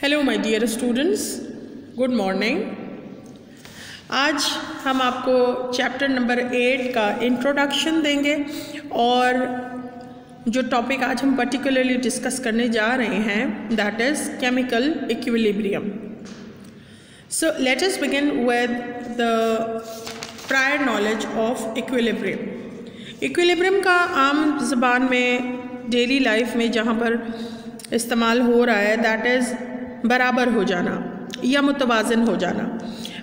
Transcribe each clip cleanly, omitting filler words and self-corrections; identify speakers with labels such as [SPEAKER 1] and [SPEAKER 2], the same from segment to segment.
[SPEAKER 1] Hello my dear students, good morning. आज हम आपको चैप्टर नंबर 8 का इंट्रोडक्शन देंगे और जो टॉपिक आज हम पर्टिकुलरली डिस्कस करने जा रहे हैं that is chemical equilibrium. So let us begin with the prior knowledge of equilibrium. Equilibrium का आम ज़बान में डेली लाइफ में जहाँ पर इस्तेमाल हो रहा है दैट इज़ बराबर हो जाना या मुतवाज़न हो जाना।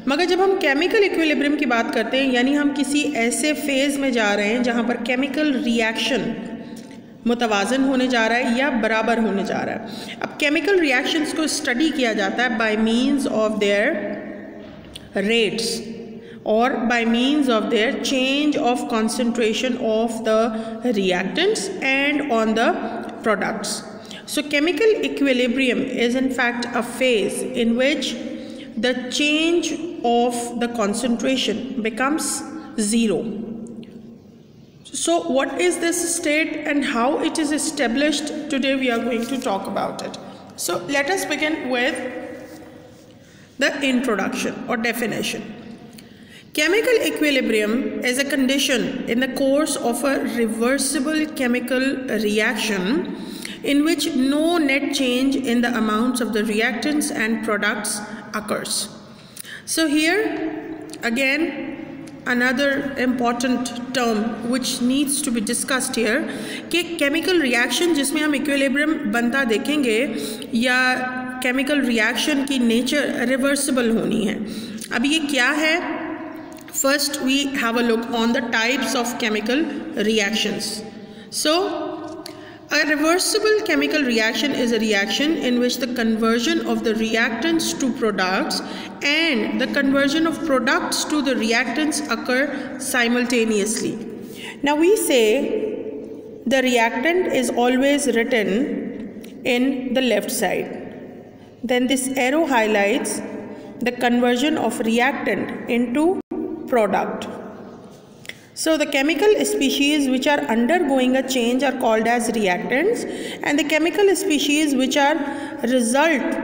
[SPEAKER 1] मगर जब हम केमिकल इक्विलिब्रियम की बात करते हैं यानी हम किसी ऐसे फेज़ में जा रहे हैं जहाँ पर केमिकल रिएक्शन मुतवाज़न होने जा रहा है या बराबर होने जा रहा है। अब केमिकल रिएक्शंस को स्टडी किया जाता है by means of their rates और by means of their change of concentration of the reactants and on the products. So chemical equilibrium is in fact a phase in which the change of the concentration becomes zero. So what is this state and how it is established? Today we are going to talk about it. So let us begin with the introduction or definition. Chemical equilibrium is a condition in the course of a reversible chemical reaction in which no net change in the amounts of the reactants and products occurs. So here again another important term which needs to be discussed here कि chemical reaction जिसमें हम equilibrium बनता देखेंगे या chemical reaction की nature reversible होनी है। अब ये क्या है? First we have a look on the types of chemical reactions. So a reversible chemical reaction is a reaction in which the conversion of the reactants to products and the conversion of products to the reactants occur simultaneously. Now we say the reactant is always written in the left side. Then this arrow highlights the conversion of reactant into product. So the chemical species which are undergoing a change are called as reactants and the chemical species which are result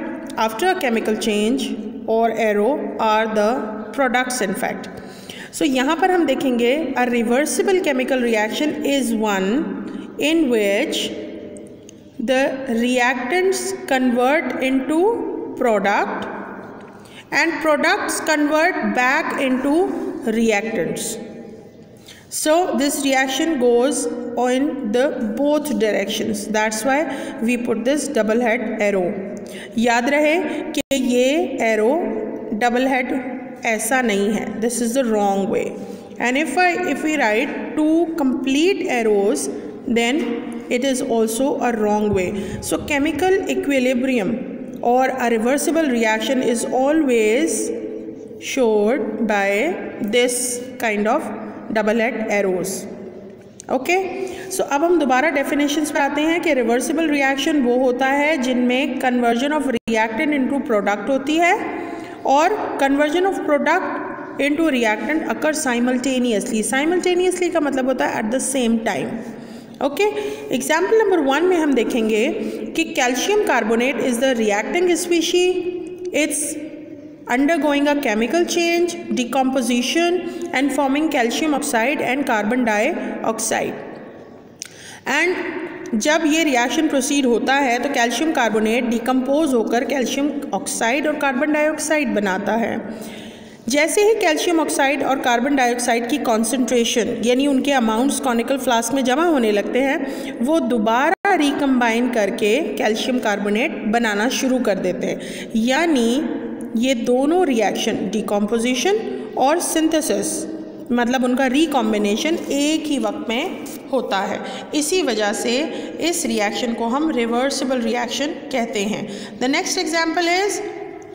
[SPEAKER 1] after a chemical change or arrow are the products in fact. So यहाँ पर हम देखेंगे a reversible chemical reaction is one in which the reactants convert into product and products convert back into reactants. So this reaction goes in the both directions. That's why we put this double head arrow. याद रहे कि ये arrow double head ऐसा नहीं है. This is the wrong way. And if we write two complete arrows, then it is also a wrong way. So chemical equilibrium or a reversible reaction is always showed by this kind of double head arrows. Okay, so अब हम दोबारा definitions पे आते हैं कि reversible reaction वो होता है जिनमें conversion of reactant into product होती है और conversion of product into reactant occur simultaneously. Simultaneously का मतलब होता है eight the same time. Okay, example number 1 में हम देखेंगे कि calcium carbonate is the reacting species. It's undergoing a chemical change, decomposition and forming calcium oxide and carbon dioxide. And जब ये रिएक्शन प्रोसीड होता है तो कैल्शियम कार्बोनेट डिकम्पोज होकर कैल्शियम ऑक्साइड और कार्बन डाइऑक्साइड बनाता है। जैसे ही कैल्शियम ऑक्साइड और कार्बन डाइऑक्साइड की कॉन्सेंट्रेशन यानी उनके अमाउंट्स कॉनिकल फ्लास्क में जमा होने लगते हैं वो दोबारा रिकम्बाइन करके कैल्शियम कार्बोनेट बनाना शुरू कर देते हैं। यानी ये दोनों रिएक्शन डिकम्पोजिशन और सिंथेसिस मतलब उनका रिकॉम्बिनेशन एक ही वक्त में होता है। इसी वजह से इस रिएक्शन को हम रिवर्सिबल रिएक्शन कहते हैं। The next example is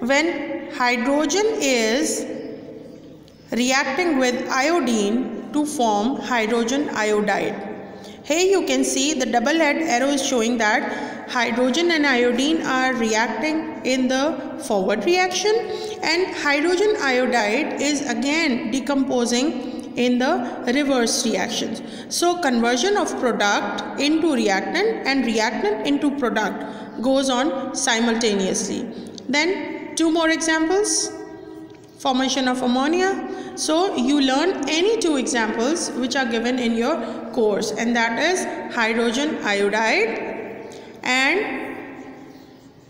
[SPEAKER 1] when hydrogen is reacting with iodine to form hydrogen iodide. Here you can see the double head arrow is showing that hydrogen and iodine are reacting in the forward reaction and hydrogen iodide is again decomposing in the reverse reactions. So conversion of product into reactant and reactant into product goes on simultaneously. Then 2 more examples. Formation of ammonia. So you learn any 2 examples which are given in your course, and that is hydrogen iodide and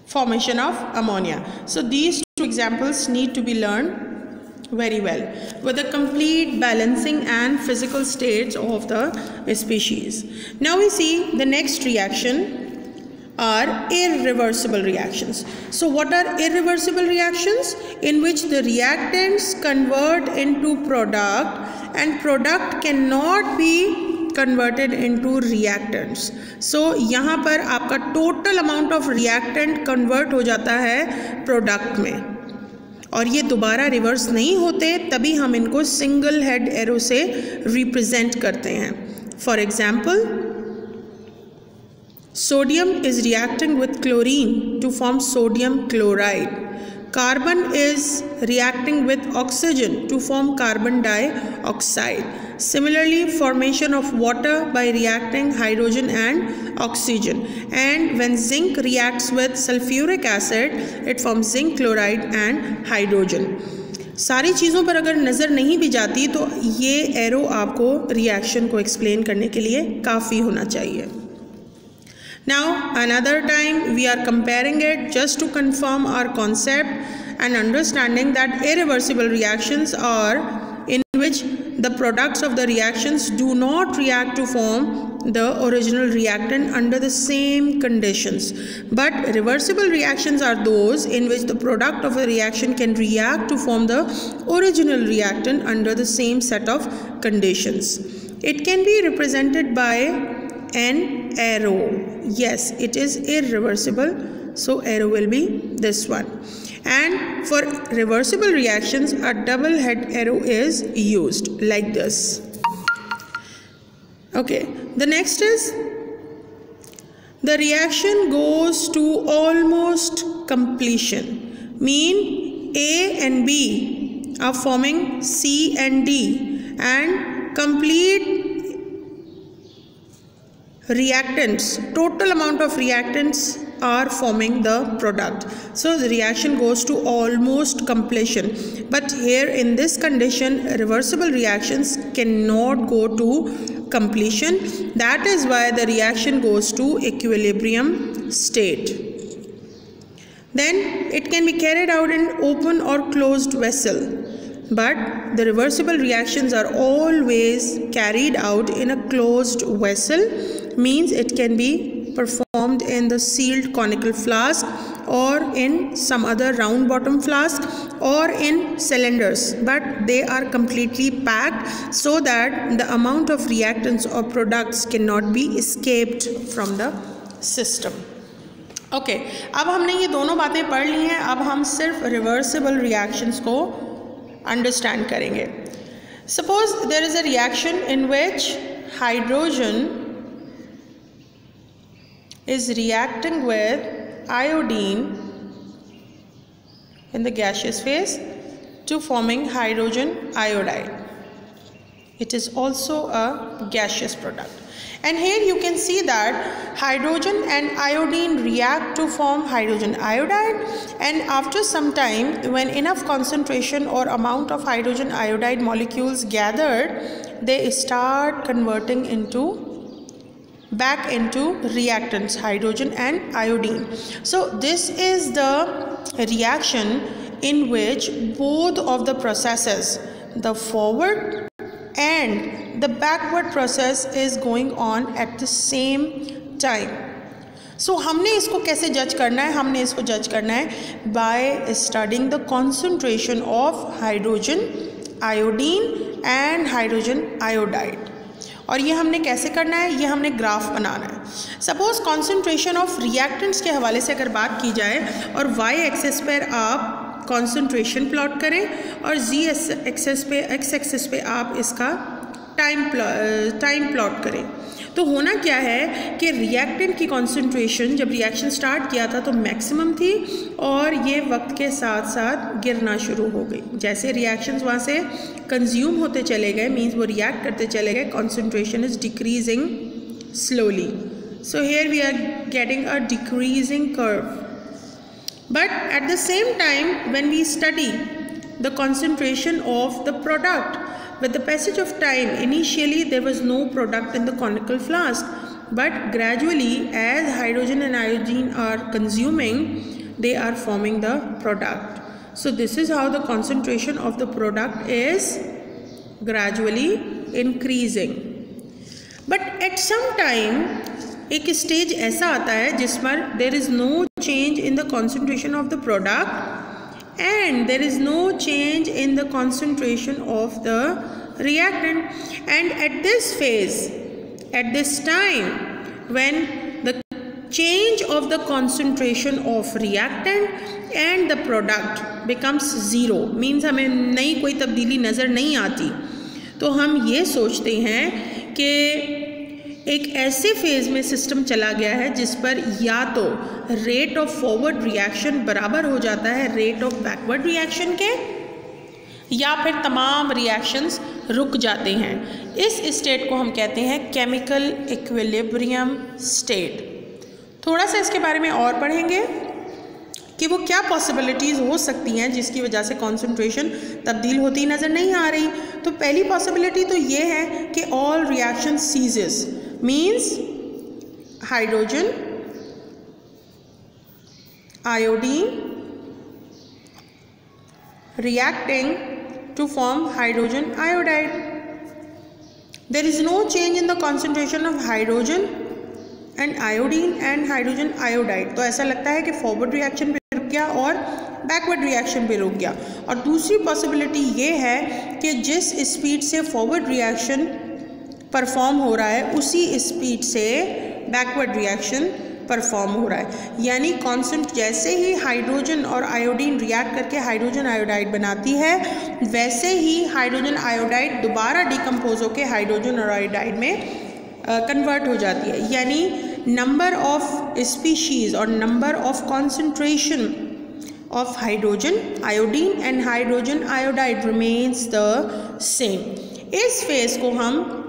[SPEAKER 1] formation of ammonia. So these 2 examples need to be learned very well with a complete balancing and physical states of the species. Now we see the next reaction are irreversible reactions. So what are irreversible reactions? In which the reactants convert into product and product cannot be converted into reactants. So यहाँ पर आपका total amount of reactant convert हो जाता है product में, और ये दोबारा रिवर्स नहीं होते, तभी हम इनको सिंगल हेड एरो से रिप्रेजेंट करते हैं. For example, sodium is reacting with chlorine to form sodium chloride. Carbon is reacting with oxygen to form carbon dioxide. Similarly, formation of water by reacting hydrogen and oxygen. And when zinc reacts with sulfuric acid, it forms zinc chloride and hydrogen. सारी चीज़ों पर अगर नज़र नहीं भी जाती तो ये एरो आपको रिएक्शन को एक्सप्लेन करने के लिए काफ़ी होना चाहिए. Now another time we are comparing it just to confirm our concept and understanding that irreversible reactions are in which the products of the reactions do not react to form the original reactant under the same conditions, but reversible reactions are those in which the product of a reaction can react to form the original reactant under the same set of conditions. It can be represented by an arrow. Yes, it is irreversible, so arrow will be this one. And for reversible reactions, a double head arrow is used like this. Okay, the next is the reaction goes to almost completion. Mean A and B are forming C and D, and complete reactants, total amount of reactants are forming the product. So the reaction goes to almost completion, but here in this condition reversible reactions cannot go to completion. That is why the reaction goes to equilibrium state. Then it can be carried out in open or closed vessel, but the reversible reactions are always carried out in a closed vessel. Means it can be performed in the sealed conical flask or in some other round bottom flask or in cylinders, but they are completely packed so that the amount of reactants or products cannot be escaped from the system. Okay, अब हमने ये दोनों बातें पढ़ ली हैं. अब हम सिर्फ रिवर्सिबल रिएक्शंस को अंडरस्टैंड करेंगे. Suppose there is a reaction in which hydrogen is reacting with iodine in the gaseous phase to forming hydrogen iodide. It is also a gaseous product. And here you can see that hydrogen and iodine react to form hydrogen iodide, and after some time, when enough concentration or amount of hydrogen iodide molecules gathered, they start converting back into reactants, hydrogen and iodine. So this is the reaction in which both of the processes, the forward and the backward process, is going on at the same time. So हमने इसको कैसे जज करना है? हमने इसको जज करना है by studying the concentration of hydrogen iodine and hydrogen iodide. और ये हमने कैसे करना है? ये हमने ग्राफ बनाना है. सपोज कॉन्सेंट्रेशन ऑफ रिएक्टेंट्स के हवाले से अगर बात की जाए और वाई एक्सेस पर आप कॉन्सेंट्रेशन प्लॉट करें और जी एक्सेस पे एक्स एक्सेस पे आप इसका टाइम प्लॉट करें, तो होना क्या है कि रिएक्टेंट की कॉन्सेंट्रेशन जब रिएक्शन स्टार्ट किया था तो मैक्सिमम थी और ये वक्त के साथ साथ गिरना शुरू हो गई. जैसे रिएक्शंस वहाँ से कंज्यूम होते चले गए, मींस वो रिएक्ट करते चले गए, concentration is decreasing slowly. So here we are getting a decreasing curve. But at the same time, when we study the concentration of the product, with the passage of time, initially there was no product in the conical flask, but gradually as hydrogen and iodine are consuming, they are forming the product. So this is how the concentration of the product is gradually increasing. But at some time एक stage ऐसा आता है जिस पर there is no change in the concentration of the product and there is no change in the concentration of the reactant. And at this phase, at this time, when the change of the concentration of reactant and the product becomes zero, means हमें नई कोई तब्दीली नज़र नहीं आती, तो हम ये सोचते हैं कि एक ऐसे फेज़ में सिस्टम चला गया है जिस पर या तो रेट ऑफ फॉरवर्ड रिएक्शन बराबर हो जाता है रेट ऑफ बैकवर्ड रिएक्शन के, या फिर तमाम रिएक्शंस रुक जाते हैं. इस स्टेट को हम कहते हैं केमिकल इक्विलिब्रियम स्टेट. थोड़ा सा इसके बारे में और पढ़ेंगे कि वो क्या पॉसिबिलिटीज़ हो सकती हैं जिसकी वजह से कॉन्सेंट्रेशन तब्दील होती नज़र नहीं आ रही. तो पहली पॉसिबिलिटी तो ये है कि all reaction ceases, means hydrogen iodine reacting to form hydrogen iodide. There is no change in the concentration of hydrogen and iodine and hydrogen iodide. तो ऐसा लगता है कि फॉरवर्ड रिएक्शन पे रुक गया और बैकवर्ड रिएक्शन पे रुक गया. और दूसरी पॉसिबिलिटी ये है कि जिस स्पीड से फॉरवर्ड रिएक्शन परफॉर्म हो रहा है उसी स्पीड से बैकवर्ड रिएक्शन परफॉर्म हो रहा है. यानी कॉन्सेंट जैसे ही हाइड्रोजन और आयोडीन रिएक्ट करके हाइड्रोजन आयोडाइड बनाती है, वैसे ही हाइड्रोजन आयोडाइड दोबारा डिकम्पोज होकर हाइड्रोजन और आयोडाइड में कन्वर्ट हो जाती है. यानी नंबर ऑफ स्पीशीज़ और number of concentration of hydrogen iodine and hydrogen iodide remains the same. इस फेज़ को हम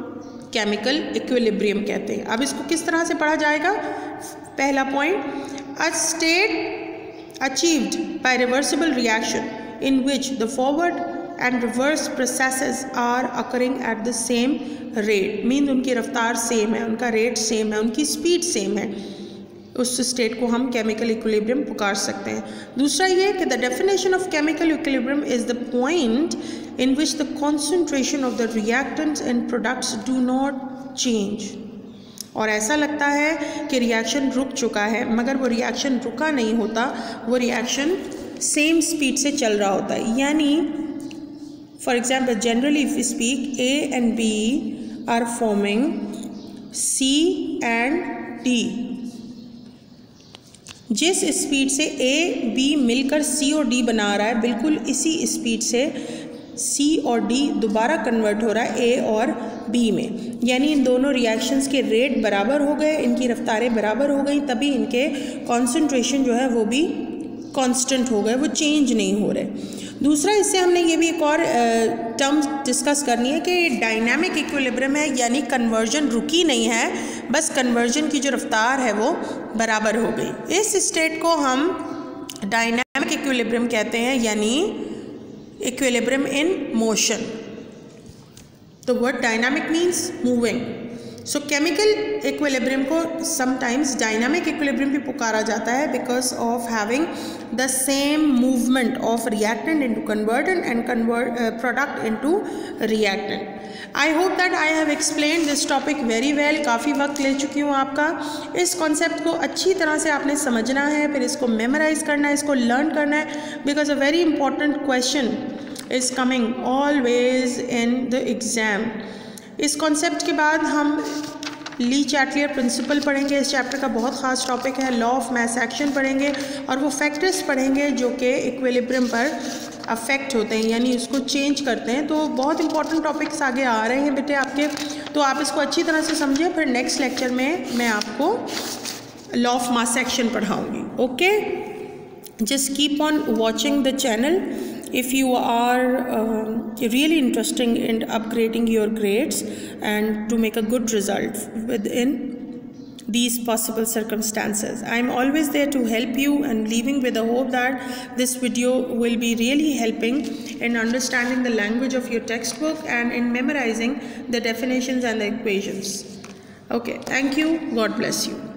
[SPEAKER 1] केमिकल इक्विलिब्रियम कहते हैं. अब इसको किस तरह से पढ़ा जाएगा? पहला point, a state achieved by reversible reaction in which the forward and reverse processes are occurring at the same rate. Mean उनकी रफ्तार सेम है, उनका रेट सेम है, उनकी स्पीड सेम है. उस स्टेट को हम केमिकल इक्विलिब्रियम पुकार सकते हैं. दूसरा ये कि the definition of chemical equilibrium is the point in which the concentration of the reactants and products do not change. और ऐसा लगता है कि रिएक्शन रुक चुका है, मगर वो रिएक्शन रुका नहीं होता, वो रिएक्शन सेम स्पीड से चल रहा होता है. यानी for example generally if we speak A and B are forming C and D. जिस स्पीड से A B मिलकर C और D बना रहा है, बिल्कुल इसी स्पीड से C और D दोबारा कन्वर्ट हो रहा है A और B में. यानी इन दोनों रिएक्शंस के रेट बराबर हो गए, इनकी रफ्तारें बराबर हो गई, तभी इनके कॉन्सेंट्रेशन जो है वो भी कांस्टेंट हो गए, वो चेंज नहीं हो रहे. दूसरा, इससे हमने ये भी एक और टर्म्स डिस्कस करनी है कि डायनामिक इक्विलिब्रियम है, यानी कन्वर्जन रुकी नहीं है, बस कन्वर्जन की जो रफ्तार है वो बराबर हो गई. इस स्टेट को हम डायनामिक इक्विलिब्रियम कहते हैं, यानी equilibrium in motion. The word dynamic means moving. So chemical equilibrium को sometimes dynamic equilibrium भी पुकारा जाता है because of having the same movement of reactant into convertant and product into reactant. I hope that I have explained this topic very well. काफ़ी वक्त ले चुकी हूँ आपका. इस कॉन्सेप्ट को अच्छी तरह से आपने समझना है, फिर इसको मेमोराइज करना है, इसको लर्न करना है, because a very important question is coming always in the exam. इस कॉन्सेप्ट के बाद हम ली चैटलियर प्रिंसिपल पढ़ेंगे. इस चैप्टर का बहुत ख़ास टॉपिक है. लॉ ऑफ मास एक्शन पढ़ेंगे और वो फैक्टर्स पढ़ेंगे जो कि इक्विलिब्रियम पर अफेक्ट होते हैं, यानी उसको चेंज करते हैं. तो बहुत इंपॉर्टेंट टॉपिक्स आगे आ रहे हैं बेटे आपके, तो आप इसको अच्छी तरह से समझें. फिर नेक्स्ट लेक्चर में मैं आपको लॉ ऑफ मास एक्शन पढ़ाऊँगी. Okay, just keep on watching the channel. If you are really interested in upgrading your grades and to make a good result within these possible circumstances. I am always there to help you, and leaving with the hope that this video will be really helping in understanding the language of your textbook and in memorizing the definitions and the equations. Okay, thank you. God bless you.